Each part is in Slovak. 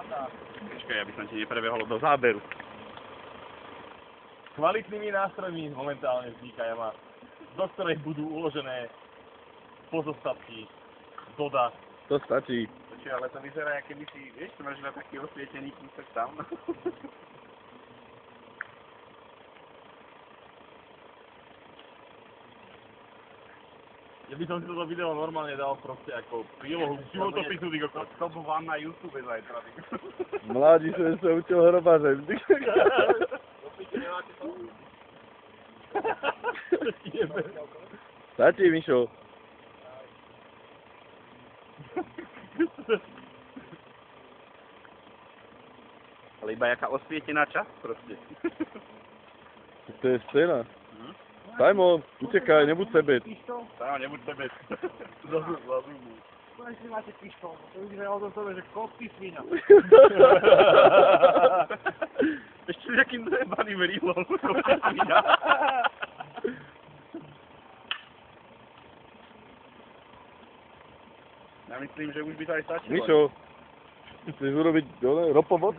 Počkaj, aby som ti neprebehol do záberu. Kvalitnými nástrojmi momentálne vzniká jama, do ktorej budú uložené pozostatky Doda. To stačí. Počkaj, ale to vyzerá, keby si, vieš, to máš na taký osvietený kúsok tam. Ja by som si toto video normálne dal proste ako prílohu k životopisu, ty kokos. To bol vám na YouTube zajtra, ty kokos. Mladí som sa učil hrobařem. Stačí, Mišo. Ale iba jaká osvietená časť proste. To je scéna. Simon, utekaj, nebuď sebec. Simon, nebuď sebec. Zazúbu. Konečne máte pištol, to vyzerá o tom, že kopy svíňa. Ešte s jakým zajebaným rýlom, kopy svíňa. Ja myslím, že už by to aj stačilo. Mišo, chceš urobiť ropovod?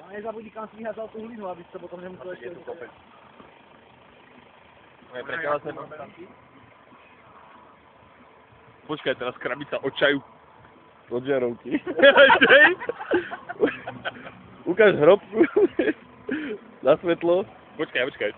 A nezabudí kam svíhať za tú hlinu, aby ste potom nemuseli ešte... Počkaj, teraz krabica od čaju. Od žiarovky. Ukáž hrobku na svetlo. Počkaj.